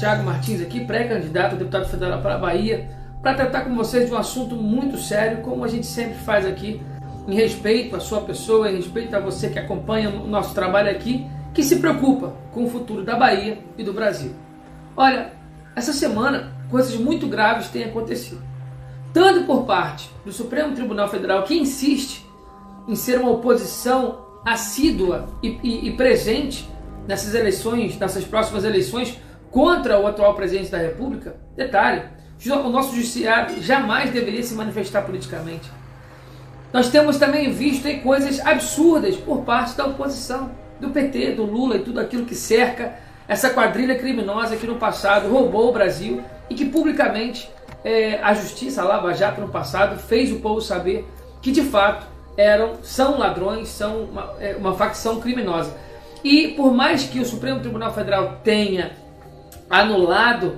Thiago Martins aqui, pré-candidato a deputado federal para a Bahia, para tratar com vocês de um assunto muito sério, como a gente sempre faz aqui, em respeito à sua pessoa, em respeito a você que acompanha o nosso trabalho aqui, que se preocupa com o futuro da Bahia e do Brasil. Olha, essa semana coisas muito graves têm acontecido, tanto por parte do Supremo Tribunal Federal, que insiste em ser uma oposição assídua e presente nessas eleições, nessas próximas eleições, contra o atual presidente da República. Detalhe, o nosso judiciário jamais deveria se manifestar politicamente. Nós temos também visto aí coisas absurdas por parte da oposição, do PT, do Lula e tudo aquilo que cerca essa quadrilha criminosa que no passado roubou o Brasil e que publicamente a justiça, a Lava Jato no passado, fez o povo saber que de fato são ladrões, são uma facção criminosa. E por mais que o Supremo Tribunal Federal tenha anulado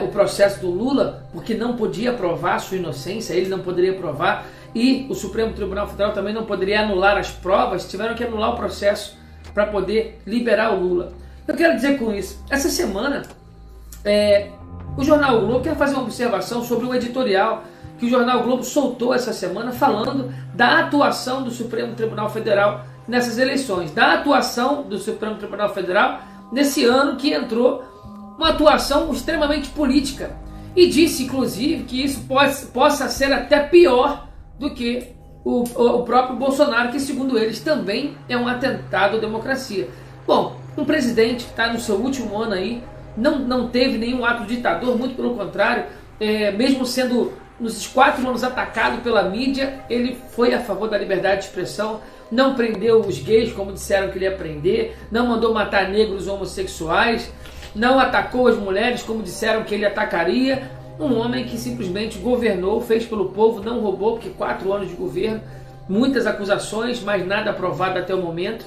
o processo do Lula, porque não podia provar sua inocência, ele não poderia provar, e o Supremo Tribunal Federal também não poderia anular as provas, tiveram que anular o processo para poder liberar o Lula. Eu quero dizer com isso, essa semana o Jornal o Globo quer fazer uma observação sobre o editorial que o Jornal o Globo soltou essa semana, falando da atuação do Supremo Tribunal Federal nessas eleições, da atuação do Supremo Tribunal Federal nesse ano que entrou uma atuação extremamente política, e disse inclusive que isso possa ser até pior do que o próprio Bolsonaro, que segundo eles também é um atentado à democracia. Bom, um presidente que está no seu último ano aí, não teve nenhum ato ditador, muito pelo contrário, mesmo sendo nos 4 anos atacado pela mídia, ele foi a favor da liberdade de expressão, não prendeu os gays como disseram que ele ia prender, não mandou matar negros ou homossexuais, não atacou as mulheres como disseram que ele atacaria. Um homem que simplesmente governou, fez pelo povo, não roubou, porque 4 anos de governo, muitas acusações, mas nada aprovado até o momento.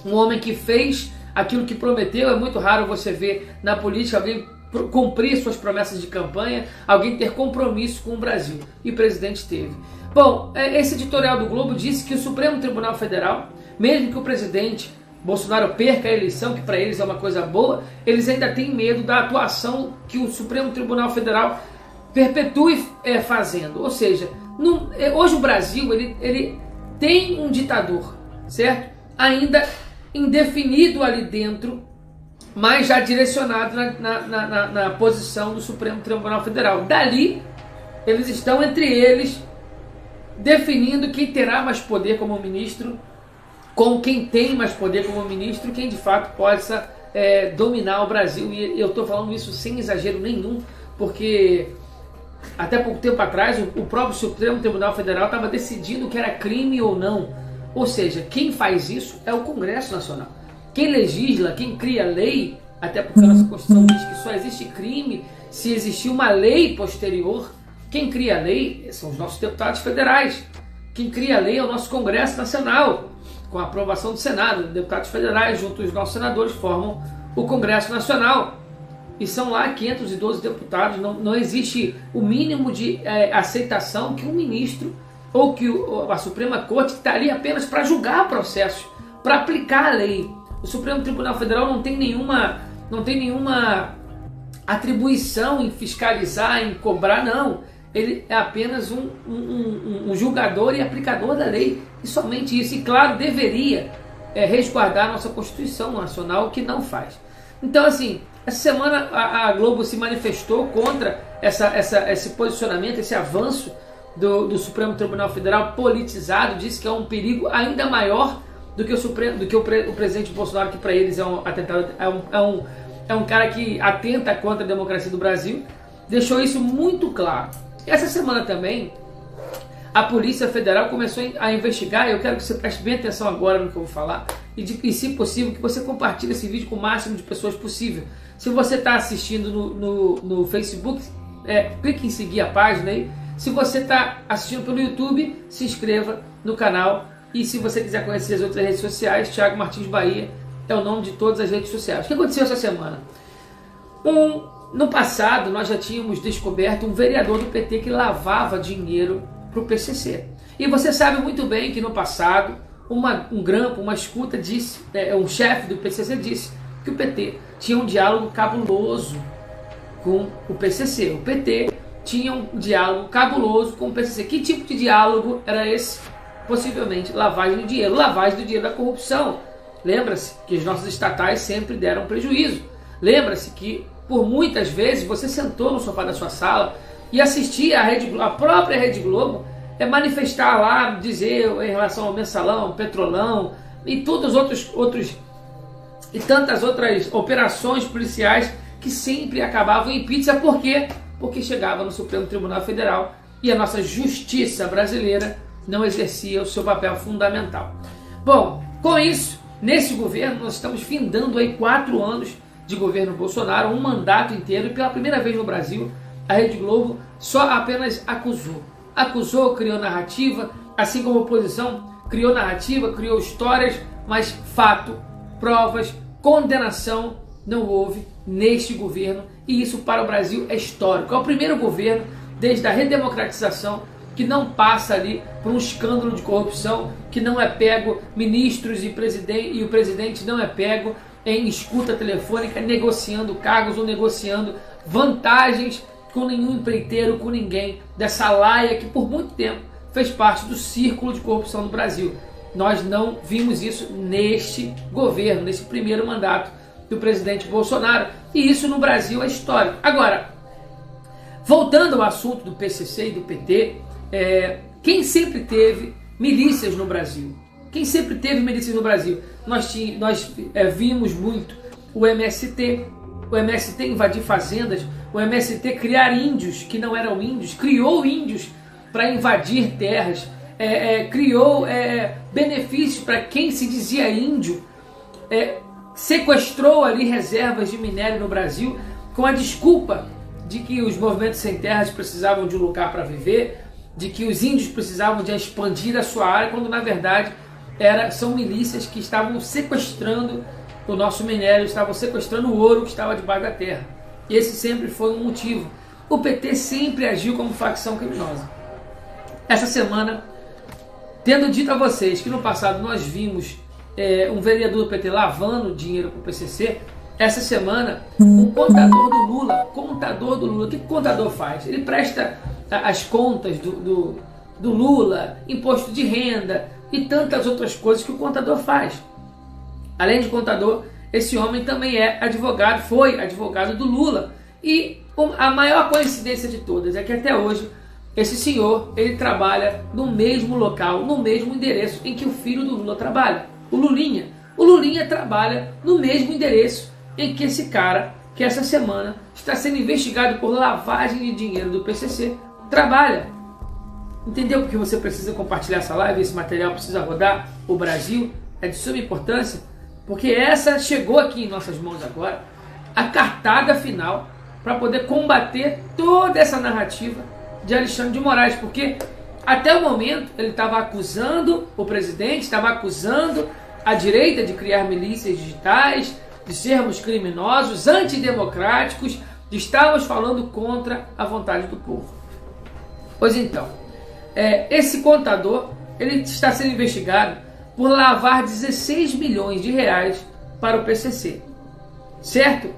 Um homem que fez aquilo que prometeu. É muito raro você ver na política alguém cumprir suas promessas de campanha, alguém ter compromisso com o Brasil, e o presidente teve. Bom, esse editorial do Globo disse que o Supremo Tribunal Federal, mesmo que o presidente Bolsonaro perca a eleição, que para eles é uma coisa boa, eles ainda têm medo da atuação que o Supremo Tribunal Federal perpetue fazendo. Ou seja, hoje o Brasil ele tem um ditador, certo? Ainda indefinido ali dentro, mas já direcionado na posição do Supremo Tribunal Federal. Dali, eles estão entre eles definindo quem terá mais poder como ministro, com quem tem mais poder como ministro, quem de fato possa dominar o Brasil. E eu estou falando isso sem exagero nenhum, porque até pouco tempo atrás o próprio Supremo Tribunal Federal estava decidindo o que era crime ou não. Ou seja, quem faz isso é o Congresso Nacional. Quem legisla, quem cria lei, até porque a nossa Constituição diz que só existe crime se existir uma lei posterior. Quem cria a lei são os nossos deputados federais. Quem cria a lei é o nosso Congresso Nacional, com a aprovação do Senado. Deputados federais, junto aos nossos senadores, formam o Congresso Nacional. E são lá 512 deputados. Não existe o mínimo de aceitação que um ministro ou que a Suprema Corte, que está ali apenas para julgar processos, para aplicar a lei. O Supremo Tribunal Federal não tem nenhuma atribuição em fiscalizar, em cobrar, não. Ele é apenas um julgador e aplicador da lei, e somente isso. E claro, deveria resguardar a nossa Constituição Nacional, que não faz. Então, assim, essa semana a Globo se manifestou contra esse posicionamento, esse avanço do Supremo Tribunal Federal politizado, disse que é um perigo ainda maior do que o presidente Bolsonaro, que para eles é um atentado, é um cara que atenta contra a democracia do Brasil. Deixou isso muito claro. Essa semana também a Polícia Federal começou a investigar. Eu quero que você preste bem atenção agora no que eu vou falar, e se possível que você compartilhe esse vídeo com o máximo de pessoas possível. Se você está assistindo no Facebook, clique em seguir a página aí. Se você está assistindo pelo YouTube, se inscreva no canal. E se você quiser conhecer as outras redes sociais, Thiago Martins Bahia é o nome de todas as redes sociais. O que aconteceu essa semana? No passado, nós já tínhamos descoberto um vereador do PT que lavava dinheiro para o PCC. E você sabe muito bem que no passado, um grampo, uma escuta disse, um chefe do PCC disse que o PT tinha um diálogo cabuloso com o PCC. O PT tinha um diálogo cabuloso com o PCC. Que tipo de diálogo era esse? Possivelmente lavagem de dinheiro. Lavagem do dinheiro da corrupção. Lembra-se que as nossas estatais sempre deram prejuízo. Lembra-se que por muitas vezes você sentou no sofá da sua sala e assistia a própria Rede Globo manifestar lá, dizer em relação ao Mensalão, Petrolão e todos outros e tantas outras operações policiais que sempre acabavam em pizza. Por quê? Porque chegava no Supremo Tribunal Federal e a nossa justiça brasileira não exercia o seu papel fundamental. Bom, com isso, nesse governo nós estamos findando aí 4 anos de governo Bolsonaro, um mandato inteiro, e pela primeira vez no Brasil a Rede Globo só apenas acusou, criou narrativa, assim como a oposição criou narrativa, criou histórias, mas fato, provas, condenação não houve neste governo, e isso para o Brasil é histórico. É o primeiro governo desde a redemocratização que não passa ali por um escândalo de corrupção, que não é pego ministros e o presidente não é pego em escuta telefônica negociando cargos ou negociando vantagens com nenhum empreiteiro, com ninguém dessa laia que por muito tempo fez parte do círculo de corrupção no Brasil. Nós não vimos isso neste governo, nesse primeiro mandato do presidente Bolsonaro, e isso no Brasil é histórico. Agora, voltando ao assunto do PCC e do PT, quem sempre teve milícias no Brasil? Quem sempre teve milícias no Brasil? Nós vimos muito o MST invadir fazendas, o MST criar índios que não eram índios, criou índios para invadir terras, criou benefícios para quem se dizia índio, sequestrou ali reservas de minério no Brasil com a desculpa de que os movimentos sem terras precisavam de um lugar para viver, de que os índios precisavam de expandir a sua área, quando na verdade são milícias que estavam sequestrando o nosso minério, estavam sequestrando o ouro que estava debaixo da terra. E esse sempre foi um motivo. O PT sempre agiu como facção criminosa. Essa semana, tendo dito a vocês que no passado nós vimos um vereador do PT lavando dinheiro para o PCC, essa semana um contador do Lula, o que o contador faz? Ele presta as contas do Lula, imposto de renda e tantas outras coisas que o contador faz. Além de contador, esse homem também foi advogado do Lula. E a maior coincidência de todas é que até hoje esse senhor, ele trabalha no mesmo local, no mesmo endereço em que o filho do Lula trabalha, o Lulinha. O Lulinha trabalha no mesmo endereço em que esse cara, que essa semana está sendo investigado por lavagem de dinheiro do PCC, trabalha. Entendeu porque você precisa compartilhar essa live? Esse material precisa rodar o Brasil, é de suma importância, porque essa chegou aqui em nossas mãos agora, a cartada final para poder combater toda essa narrativa de Alexandre de Moraes, porque até o momento ele estava acusando o presidente, estava acusando a direita de criar milícias digitais, de sermos criminosos, antidemocráticos, de estarmos falando contra a vontade do povo. Pois então, esse contador, ele está sendo investigado por lavar 16 milhões de reais para o PCC, certo?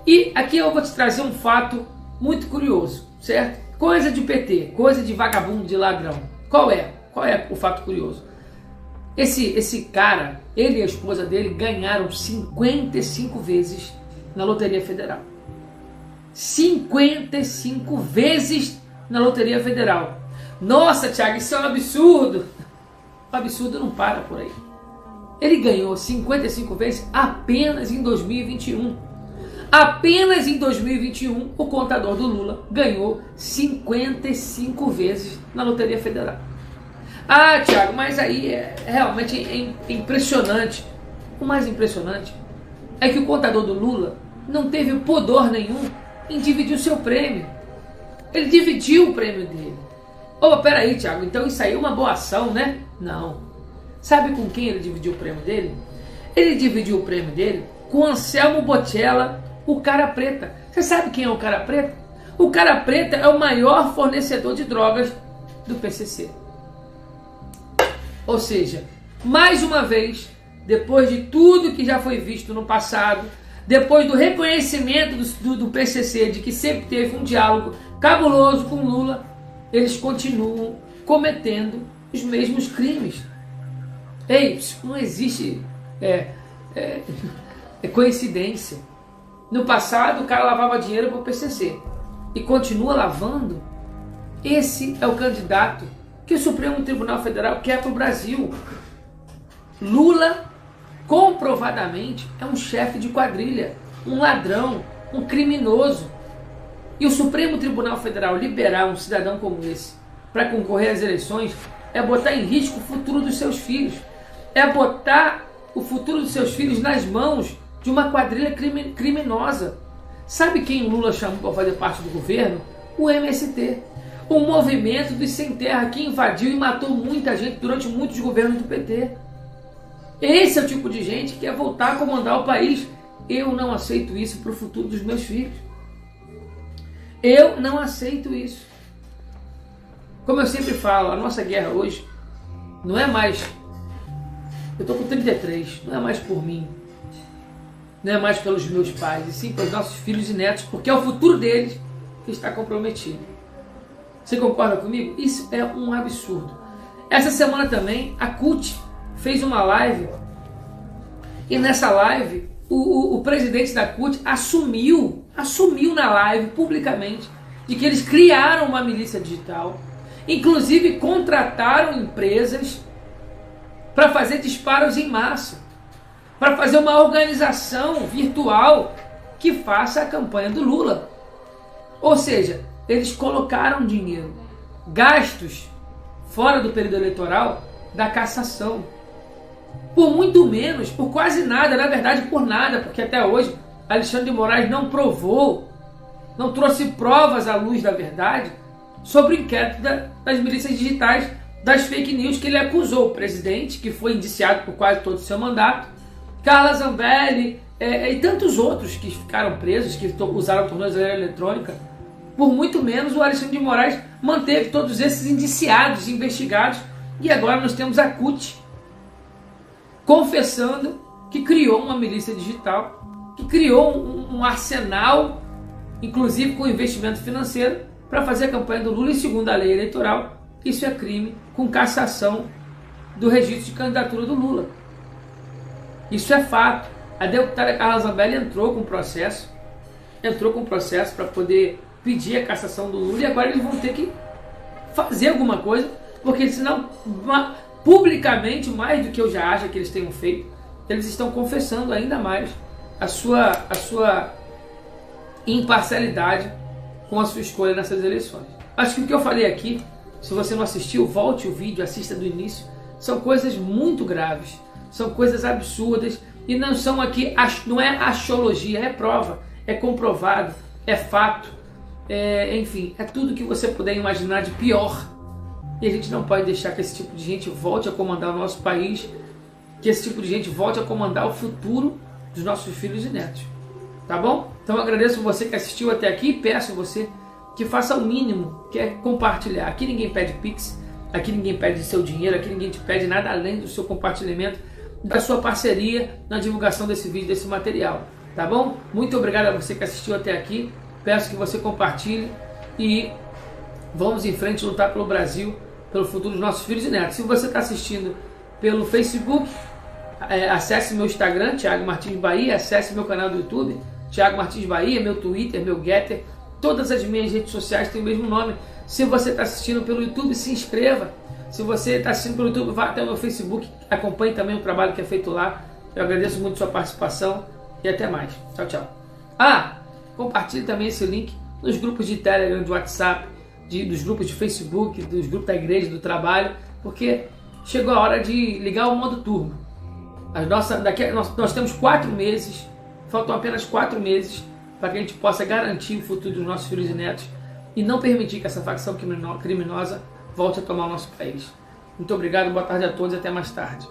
E aqui eu vou te trazer um fato muito curioso, certo? Coisa de PT, coisa de vagabundo, de ladrão. Qual é o fato curioso? Esse cara, ele e a esposa dele ganharam 55 vezes na Loteria Federal. 55 vezes na Loteria Federal. Nossa, Thiago, isso é um absurdo. O absurdo não para por aí. Ele ganhou 55 vezes apenas em 2021. Apenas em 2021, o contador do Lula ganhou 55 vezes na Loteria Federal. Ah, Thiago, mas aí realmente é impressionante. O mais impressionante é que o contador do Lula não teve pudor nenhum em dividir o seu prêmio. Ele dividiu o prêmio dele. Peraí, Thiago, então isso aí é uma boa ação, né? Não. Sabe com quem ele dividiu o prêmio dele? Ele dividiu o prêmio dele com Anselmo Botella, o Cara Preta. Você sabe quem é o Cara Preta? O Cara Preta é o maior fornecedor de drogas do PCC. Ou seja, mais uma vez, depois de tudo que já foi visto no passado, depois do reconhecimento do PCC de que sempre teve um diálogo cabuloso com Lula, eles continuam cometendo os mesmos crimes. Ei, não existe coincidência. No passado, o cara lavava dinheiro para o PCC e continua lavando. Esse é o candidato que o Supremo Tribunal Federal quer para o Brasil. Lula, comprovadamente, é um chefe de quadrilha, um ladrão, um criminoso. E o Supremo Tribunal Federal liberar um cidadão como esse para concorrer às eleições é botar em risco o futuro dos seus filhos. É botar o futuro dos seus filhos nas mãos de uma quadrilha criminosa. Sabe quem o Lula chamou para fazer parte do governo? O MST. O movimento dos sem terra que invadiu e matou muita gente durante muitos governos do PT. Esse é o tipo de gente que quer voltar a comandar o país. Eu não aceito isso para o futuro dos meus filhos. Eu não aceito isso. Como eu sempre falo, a nossa guerra hoje não é mais... Eu estou com 33, não é mais por mim. Não é mais pelos meus pais, e sim pelos nossos filhos e netos, porque é o futuro deles que está comprometido. Você concorda comigo? Isso é um absurdo. Essa semana também, a CUT fez uma live, e nessa live, o presidente da CUT assumiu na live, publicamente, de que eles criaram uma milícia digital, inclusive contrataram empresas para fazer disparos em massa, para fazer uma organização virtual que faça a campanha do Lula. Ou seja, eles colocaram dinheiro, gastos fora do período eleitoral da cassação. Por muito menos, por quase nada, na verdade por nada, porque até hoje Alexandre de Moraes não provou, não trouxe provas à luz da verdade sobre o inquérito das milícias digitais, das fake news que ele acusou o presidente, que foi indiciado por quase todo o seu mandato, Carla Zambelli e tantos outros que ficaram presos, que usaram a tornozeleira eletrônica. Por muito menos o Alexandre de Moraes manteve todos esses indiciados, investigados, e agora nós temos a CUT confessando que criou uma milícia digital, que criou um arsenal, inclusive com investimento financeiro, para fazer a campanha do Lula. E segundo a lei eleitoral, isso é crime com cassação do registro de candidatura do Lula. Isso é fato. A deputada Carla Zambelli entrou com processo para poder pedir a cassação do Lula, e agora eles vão ter que fazer alguma coisa, porque senão, publicamente, mais do que eu já acho que eles tenham feito, eles estão confessando ainda mais a sua imparcialidade com a sua escolha nessas eleições. Acho que o que eu falei aqui, se você não assistiu, volte o vídeo, assista do início. São coisas muito graves, são coisas absurdas, e não são aqui, não é axiologia, é prova, é comprovado, é fato, enfim, é tudo que você puder imaginar de pior. E a gente não pode deixar que esse tipo de gente volte a comandar o nosso país, que esse tipo de gente volte a comandar o futuro dos nossos filhos e netos. Tá bom? Então eu agradeço você que assistiu até aqui e peço você que faça o mínimo, que é compartilhar. Aqui ninguém pede Pix, aqui ninguém pede seu dinheiro, aqui ninguém te pede nada além do seu compartilhamento, da sua parceria na divulgação desse vídeo, desse material. Tá bom? Muito obrigado a você que assistiu até aqui. Peço que você compartilhe e vamos em frente lutar pelo Brasil, pelo futuro dos nossos filhos e netos. Se você está assistindo pelo Facebook, acesse meu Instagram, Thiago Martins Bahia, acesse meu canal do YouTube, Thiago Martins Bahia, meu Twitter, meu Getter, todas as minhas redes sociais têm o mesmo nome. Se você está assistindo pelo YouTube, se inscreva. Se você está assistindo pelo YouTube, vá até o meu Facebook, acompanhe também o trabalho que é feito lá. Eu agradeço muito a sua participação e até mais. Tchau, tchau. Compartilhe também esse link nos grupos de Telegram, de WhatsApp, dos grupos de Facebook, dos grupos da igreja, do trabalho, porque chegou a hora de ligar o modo turbo. Nós temos 4 meses, faltam apenas 4 meses para que a gente possa garantir o futuro dos nossos filhos e netos e não permitir que essa facção criminosa volte a tomar o nosso país. Muito obrigado, boa tarde a todos e até mais tarde.